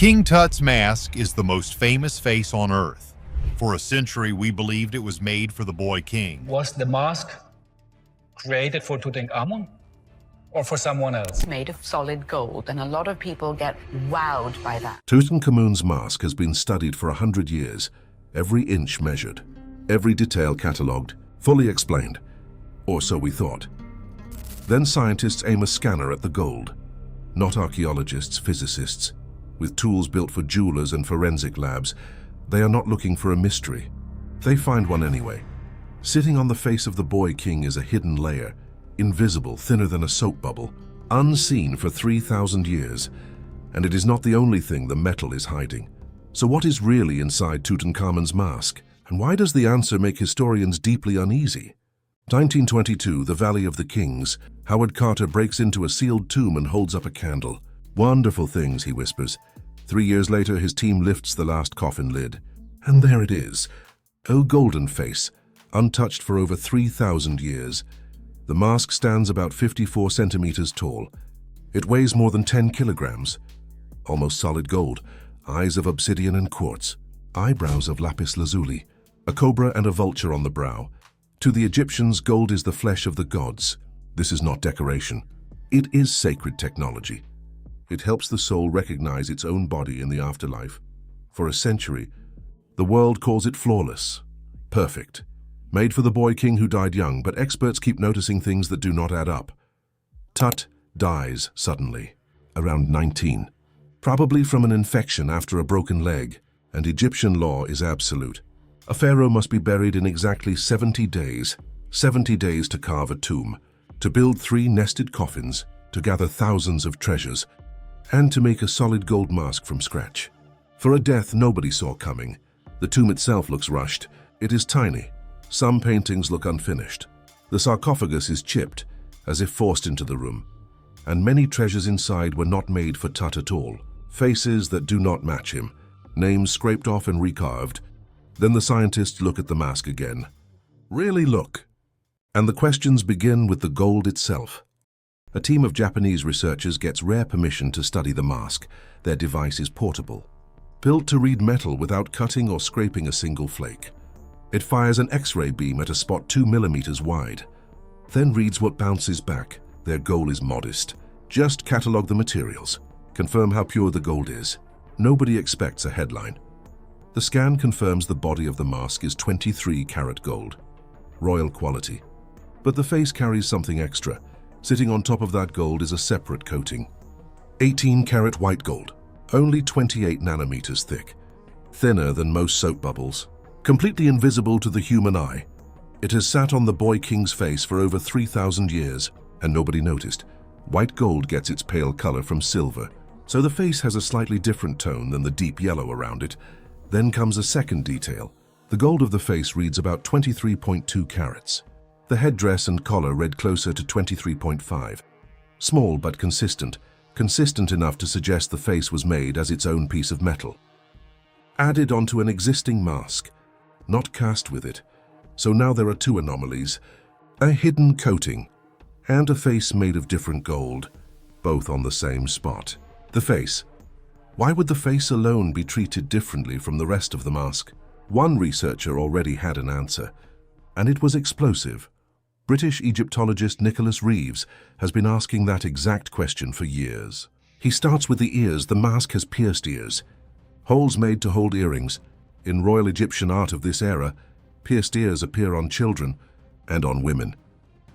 King Tut's mask is the most famous face on Earth. For a century, we believed it was made for the boy king. Was the mask created for Tutankhamun or for someone else? It's made of solid gold, and a lot of people get wowed by that. Tutankhamun's mask has been studied for 100 years, every inch measured, every detail catalogued, fully explained, or so we thought. Then scientists aim a scanner at the gold, not archaeologists, physicists. With tools built for jewelers and forensic labs, they are not looking for a mystery. They find one anyway. Sitting on the face of the boy king is a hidden layer, invisible, thinner than a soap bubble, unseen for 3,000 years. And it is not the only thing the metal is hiding. So what is really inside Tutankhamun's mask? And why does the answer make historians deeply uneasy? 1922, the Valley of the Kings. Howard Carter breaks into a sealed tomb and holds up a candle. "Wonderful things," he whispers. 3 years later, his team lifts the last coffin lid. And there it is. Oh, golden face, untouched for over 3,000 years. The mask stands about 54 centimeters tall. It weighs more than 10 kilograms. Almost solid gold, eyes of obsidian and quartz, eyebrows of lapis lazuli, a cobra and a vulture on the brow. To the Egyptians, gold is the flesh of the gods. This is not decoration. It is sacred technology. It helps the soul recognize its own body in the afterlife. For a century, the world calls it flawless, perfect, made for the boy king who died young, but experts keep noticing things that do not add up. Tut dies suddenly, around 19, probably from an infection after a broken leg, and Egyptian law is absolute. A pharaoh must be buried in exactly 70 days, 70 days to carve a tomb, to build 3 nested coffins, to gather thousands of treasures, and to make a solid gold mask from scratch. For a death nobody saw coming. The tomb itself looks rushed. It is tiny. Some paintings look unfinished. The sarcophagus is chipped, as if forced into the room. And many treasures inside were not made for Tut at all. Faces that do not match him, names scraped off and recarved. Then the scientists look at the mask again. Really look. And the questions begin with the gold itself. A team of Japanese researchers gets rare permission to study the mask. Their device is portable, built to read metal without cutting or scraping a single flake. It fires an X-ray beam at a spot 2 millimeters wide, then reads what bounces back. Their goal is modest. Just catalog the materials, confirm how pure the gold is. Nobody expects a headline. The scan confirms the body of the mask is 23-karat gold, royal quality. But the face carries something extra. Sitting on top of that gold is a separate coating. 18-karat white gold, only 28 nanometers thick, thinner than most soap bubbles, completely invisible to the human eye. It has sat on the boy king's face for over 3,000 years, and nobody noticed. White gold gets its pale color from silver, so the face has a slightly different tone than the deep yellow around it. Then comes a second detail. The gold of the face reads about 23.2 carats. The headdress and collar read closer to 23.5. Small but consistent, consistent enough to suggest the face was made as its own piece of metal. Added onto an existing mask, not cast with it. So now there are 2 anomalies, a hidden coating and a face made of different gold, both on the same spot. The face. Why would the face alone be treated differently from the rest of the mask? One researcher already had an answer, and it was explosive. British Egyptologist Nicholas Reeves has been asking that exact question for years. He starts with the ears. The mask has pierced ears, holes made to hold earrings. In Royal Egyptian art of this era, pierced ears appear on children and on women,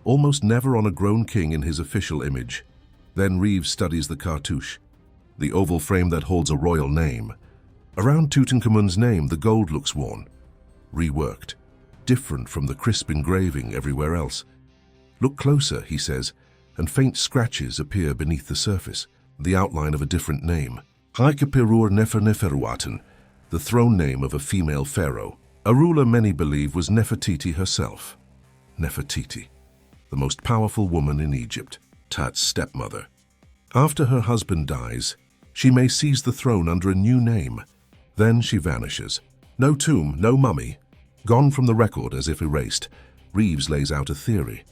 almost never on a grown king in his official image. Then Reeves studies the cartouche, the oval frame that holds a royal name. Around Tutankhamun's name, the gold looks worn, reworked, different from the crisp engraving everywhere else. Look closer, he says, and faint scratches appear beneath the surface, the outline of a different name. Ankhkheperure Neferneferuaten, the throne name of a female pharaoh, a ruler many believe was Nefertiti herself. Nefertiti, the most powerful woman in Egypt, Tut's stepmother. After her husband dies, she may seize the throne under a new name. Then she vanishes. No tomb, no mummy. Gone from the record as if erased. Reeves lays out a theory.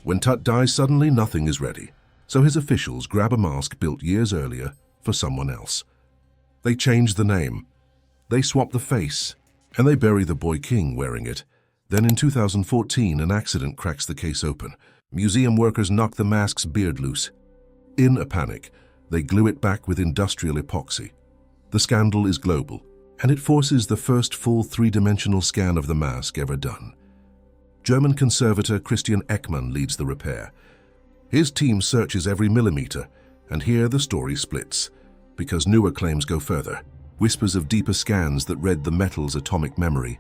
When Tut dies suddenly, nothing is ready. So his officials grab a mask built years earlier for someone else. They change the name. They swap the face. And they bury the boy king wearing it. Then in 2014, an accident cracks the case open. Museum workers knock the mask's beard loose. In a panic, they glue it back with industrial epoxy. The scandal is global, and it forces the first full three-dimensional scan of the mask ever done. German conservator Christian Eckmann leads the repair. His team searches every millimeter, and here the story splits, because newer claims go further. Whispers of deeper scans that read the metal's atomic memory,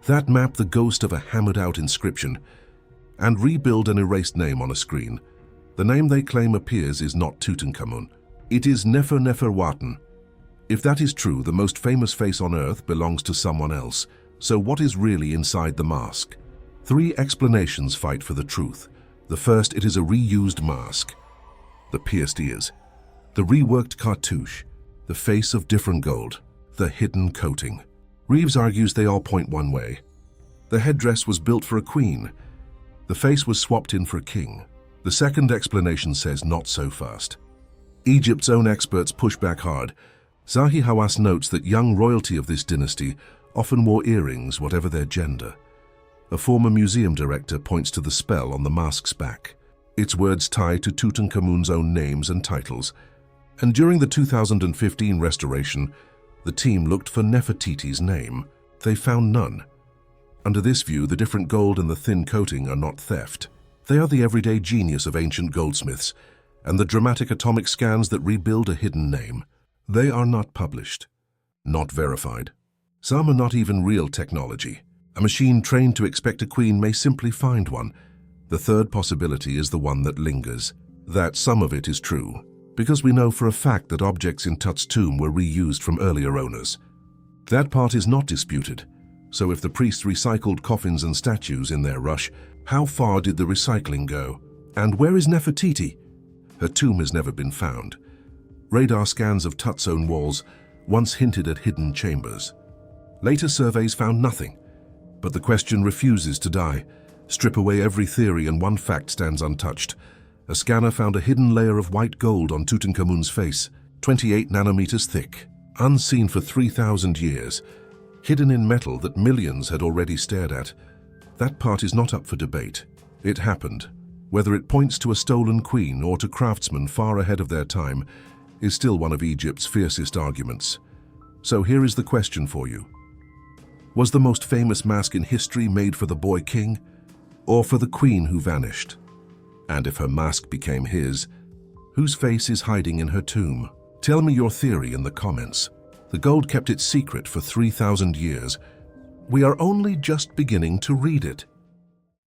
that map the ghost of a hammered-out inscription, and rebuild an erased name on a screen. The name they claim appears is not Tutankhamun. It is Neferneferuaten. If that is true, the most famous face on Earth belongs to someone else. So what is really inside the mask? Three explanations fight for the truth. The first, it is a reused mask. The pierced ears. The reworked cartouche. The face of different gold. The hidden coating. Reeves argues they all point one way. The headdress was built for a queen. The face was swapped in for a king. The second explanation says not so fast. Egypt's own experts push back hard. Zahi Hawass notes that young royalty of this dynasty often wore earrings, whatever their gender. A former museum director points to the spell on the mask's back. Its words tie to Tutankhamun's own names and titles. And during the 2015 restoration, the team looked for Nefertiti's name. They found none. Under this view, the different gold and the thin coating are not theft. They are the everyday genius of ancient goldsmiths, and the dramatic atomic scans that rebuild a hidden name. They are not published, not verified. Some are not even real technology. A machine trained to expect a queen may simply find one. The third possibility is the one that lingers, that some of it is true, because we know for a fact that objects in Tut's tomb were reused from earlier owners. That part is not disputed. So if the priests recycled coffins and statues in their rush, how far did the recycling go? And where is Nefertiti? Her tomb has never been found. Radar scans of Tut's own walls once hinted at hidden chambers. Later surveys found nothing. But the question refuses to die. Strip away every theory and one fact stands untouched. A scanner found a hidden layer of white gold on Tutankhamun's face, 28 nanometers thick, unseen for 3,000 years, hidden in metal that millions had already stared at. That part is not up for debate. It happened. Whether it points to a stolen queen or to craftsmen far ahead of their time is still one of Egypt's fiercest arguments. So here is the question for you. Was the most famous mask in history made for the boy king, or for the queen who vanished? And if her mask became his, whose face is hiding in her tomb? Tell me your theory in the comments. The gold kept its secret for 3,000 years. We are only just beginning to read it.